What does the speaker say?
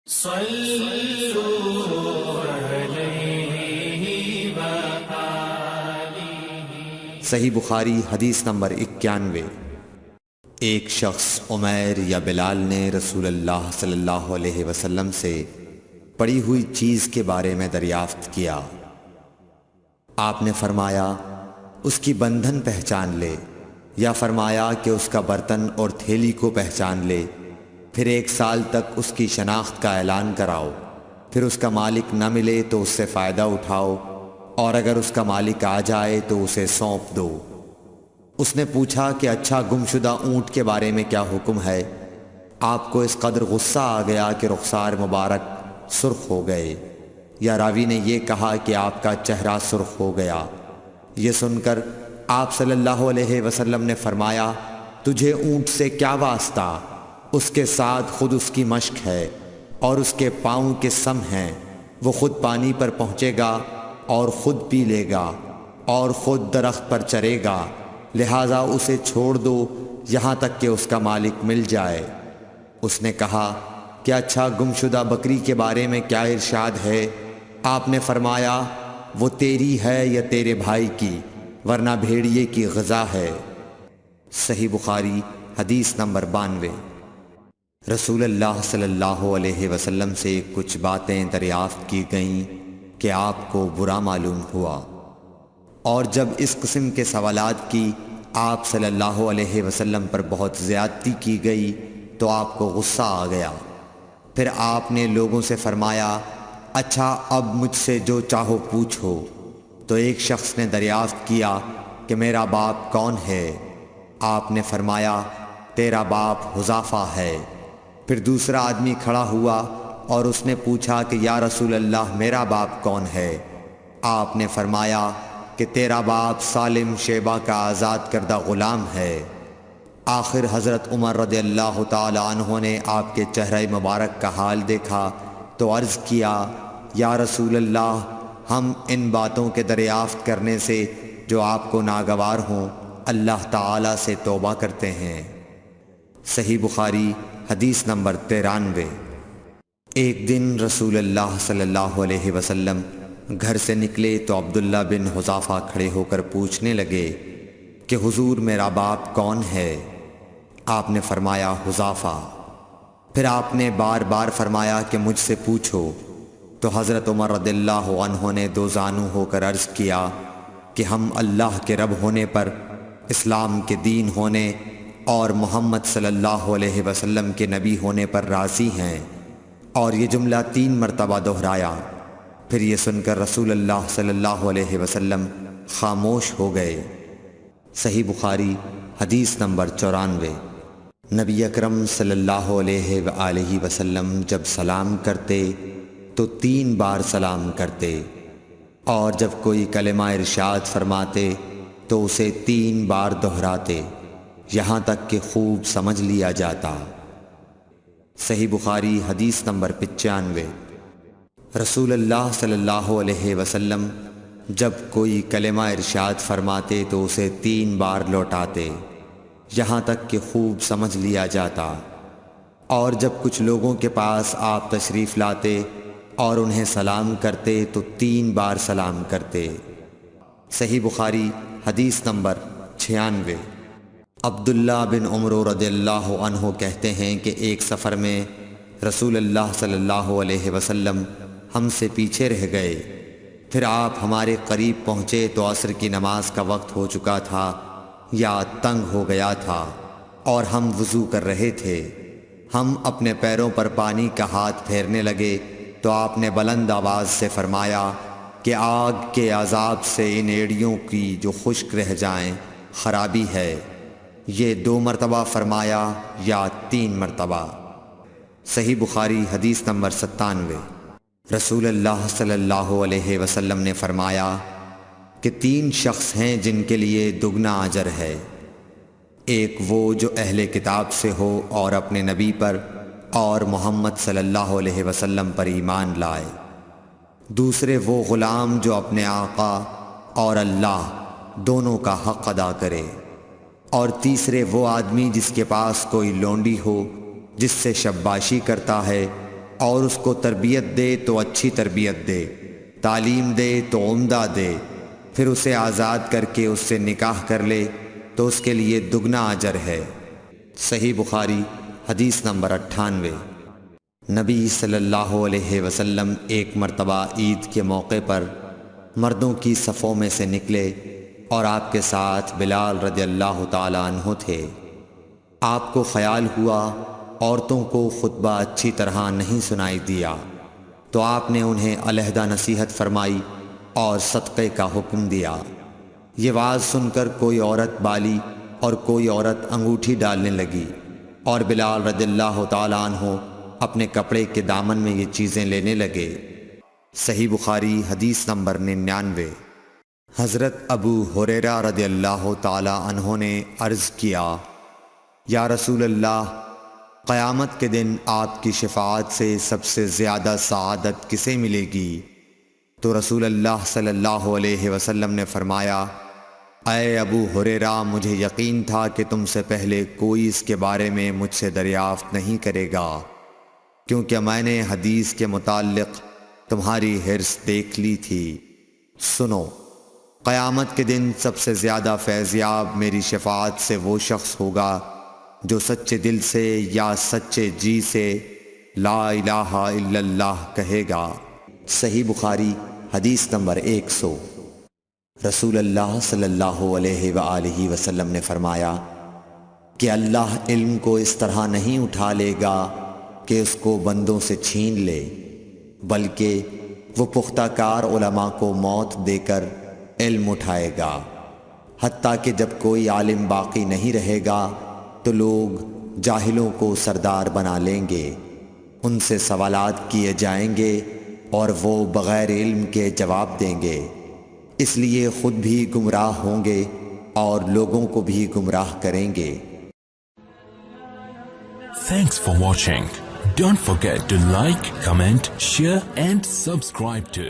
صحیح بخاری حدیث نمبر 91۔ ایک شخص عمیر یا بلال نے رسول اللہ صلی اللہ علیہ وسلم سے پڑی ہوئی چیز کے بارے میں دریافت کیا۔ آپ نے فرمایا اس کی بندھن پہچان لے، یا فرمایا کہ اس کا برتن اور تھیلی کو پہچان لے، پھر 1 سال تک اس کی شناخت کا اعلان کراؤ، پھر اس کا مالک نہ ملے تو اس سے فائدہ اٹھاؤ، اور اگر اس کا مالک آ جائے تو اسے سونپ دو۔ اس نے پوچھا کہ اچھا گمشدہ اونٹ کے بارے میں کیا حکم ہے؟ آپ کو اس قدر غصہ آ گیا کہ رخسار مبارک سرخ ہو گئے، یا راوی نے یہ کہا کہ آپ کا چہرہ سرخ ہو گیا۔ یہ سن کر آپ صلی اللہ علیہ وسلم نے فرمایا، تجھے اونٹ سے کیا واسطہ؟ اس کے ساتھ خود اس کی مشک ہے اور اس کے پاؤں کے سم ہیں، وہ خود پانی پر پہنچے گا اور خود پی لے گا اور خود درخت پر چرے گا، لہٰذا اسے چھوڑ دو یہاں تک کہ اس کا مالک مل جائے۔ اس نے کہا کہ اچھا گمشدہ بکری کے بارے میں کیا ارشاد ہے؟ آپ نے فرمایا وہ تیری ہے یا تیرے بھائی کی، ورنہ بھیڑیے کی غذا ہے۔ صحیح بخاری حدیث نمبر 92۔ رسول اللہ صلی اللہ علیہ وسلم سے کچھ باتیں دریافت کی گئیں کہ آپ کو برا معلوم ہوا، اور جب اس قسم کے سوالات کی آپ صلی اللہ علیہ وسلم پر بہت زیادتی کی گئی تو آپ کو غصہ آ گیا۔ پھر آپ نے لوگوں سے فرمایا، اچھا اب مجھ سے جو چاہو پوچھو۔ تو ایک شخص نے دریافت کیا کہ میرا باپ کون ہے؟ آپ نے فرمایا تیرا باپ حذافہ ہے۔ پھر دوسرا آدمی کھڑا ہوا اور اس نے پوچھا کہ یا رسول اللہ میرا باپ کون ہے؟ آپ نے فرمایا کہ تیرا باپ سالم شیبہ کا آزاد کردہ غلام ہے۔ آخر حضرت عمر رضی اللہ تعالی عنہ نے آپ کے چہرہ مبارک کا حال دیکھا تو عرض کیا، یا رسول اللہ ہم ان باتوں کے دریافت کرنے سے جو آپ کو ناگوار ہوں اللہ تعالی سے توبہ کرتے ہیں۔ صحیح بخاری حدیث نمبر 93۔ ایک دن رسول اللہ صلی اللہ علیہ وسلم گھر سے نکلے تو عبداللہ بن حذافہ کھڑے ہو کر پوچھنے لگے کہ حضور میرا باپ کون ہے؟ آپ نے فرمایا حذافہ۔ پھر آپ نے بار بار فرمایا کہ مجھ سے پوچھو۔ تو حضرت عمر رضی اللہ عنہ نے دو زانو ہو کر عرض کیا کہ ہم اللہ کے رب ہونے پر، اسلام کے دین ہونے اور محمد صلی اللہ علیہ وسلم کے نبی ہونے پر راضی ہیں، اور یہ جملہ 3 مرتبہ دہرایا۔ پھر یہ سن کر رسول اللہ صلی اللہ علیہ وسلم خاموش ہو گئے۔ صحیح بخاری حدیث نمبر 94۔ نبی اکرم صلی اللہ علیہ وآلہ وسلم جب سلام کرتے تو 3 بار سلام کرتے، اور جب کوئی کلمہ ارشاد فرماتے تو اسے 3 بار دہراتے یہاں تک کہ خوب سمجھ لیا جاتا۔ صحیح بخاری حدیث نمبر 95۔ رسول اللہ صلی اللہ علیہ وسلم جب کوئی کلمہ ارشاد فرماتے تو اسے 3 بار لوٹاتے یہاں تک کہ خوب سمجھ لیا جاتا، اور جب کچھ لوگوں کے پاس آپ تشریف لاتے اور انہیں سلام کرتے تو 3 بار سلام کرتے۔ صحیح بخاری حدیث نمبر 96۔ عبداللہ بن عمر رضی اللہ عنہ کہتے ہیں کہ ایک سفر میں رسول اللہ صلی اللہ علیہ وسلم ہم سے پیچھے رہ گئے، پھر آپ ہمارے قریب پہنچے تو عصر کی نماز کا وقت ہو چکا تھا یا تنگ ہو گیا تھا، اور ہم وضو کر رہے تھے۔ ہم اپنے پیروں پر پانی کا ہاتھ پھیرنے لگے تو آپ نے بلند آواز سے فرمایا کہ آگ کے عذاب سے ان ایڑیوں کی جو خشک رہ جائیں خرابی ہے۔ یہ 2 مرتبہ فرمایا یا 3 مرتبہ۔ صحیح بخاری حدیث نمبر 97۔ رسول اللہ صلی اللہ علیہ وسلم نے فرمایا کہ 3 شخص ہیں جن کے لیے دگنا اجر ہے، ایک وہ جو اہل کتاب سے ہو اور اپنے نبی پر اور محمد صلی اللہ علیہ وسلم پر ایمان لائے، دوسرے وہ غلام جو اپنے آقا اور اللہ دونوں کا حق ادا کرے، اور تیسرے وہ آدمی جس کے پاس کوئی لونڈی ہو جس سے شباشی کرتا ہے اور اس کو تربیت دے تو اچھی تربیت دے، تعلیم دے تو عمدہ دے، پھر اسے آزاد کر کے اس سے نکاح کر لے تو اس کے لیے دگنا اجر ہے۔ صحیح بخاری حدیث نمبر 98۔ نبی صلی اللہ علیہ وسلم ایک مرتبہ عید کے موقع پر مردوں کی صفوں میں سے نکلے اور آپ کے ساتھ بلال رضی اللہ تعالی عنہ تھے۔ آپ کو خیال ہوا عورتوں کو خطبہ اچھی طرح نہیں سنائی دیا، تو آپ نے انہیں علیحدہ نصیحت فرمائی اور صدقے کا حکم دیا۔ یہ واز سن کر کوئی عورت بالی اور کوئی عورت انگوٹھی ڈالنے لگی، اور بلال رضی اللہ تعالیٰ عنہ اپنے کپڑے کے دامن میں یہ چیزیں لینے لگے۔ صحیح بخاری حدیث نمبر 99۔ حضرت ابو ہریرہ رضی اللہ تعالیٰ عنہ نے عرض کیا، یا رسول اللہ، قیامت کے دن آپ کی شفاعت سے سب سے زیادہ سعادت کسے ملے گی؟ تو رسول اللہ صلی اللہ علیہ وسلم نے فرمایا، اے ابو ہریرہ، مجھے یقین تھا کہ تم سے پہلے کوئی اس کے بارے میں مجھ سے دریافت نہیں کرے گا، کیونکہ میں نے حدیث کے متعلق تمہاری حرص دیکھ لی تھی۔ سنو، قیامت کے دن سب سے زیادہ فیضیاب میری شفاعت سے وہ شخص ہوگا جو سچے دل سے یا سچے جی سے لا الہ الا اللہ کہے گا۔ صحیح بخاری حدیث نمبر 100۔ رسول اللہ صلی اللہ علیہ وآلہ وسلم نے فرمایا کہ اللہ علم کو اس طرح نہیں اٹھا لے گا کہ اس کو بندوں سے چھین لے، بلکہ وہ پختہ کار علماء کو موت دے کر علم اٹھائے گا، حتیٰ کہ جب کوئی عالم باقی نہیں رہے گا تو لوگ جاہلوں کو سردار بنا لیں گے، ان سے سوالات کیے جائیں گے اور وہ بغیر علم کے جواب دیں گے، اس لیے خود بھی گمراہ ہوں گے اور لوگوں کو بھی گمراہ کریں گے۔ Thanks for watching. Don't forget to like, comment, share and subscribe to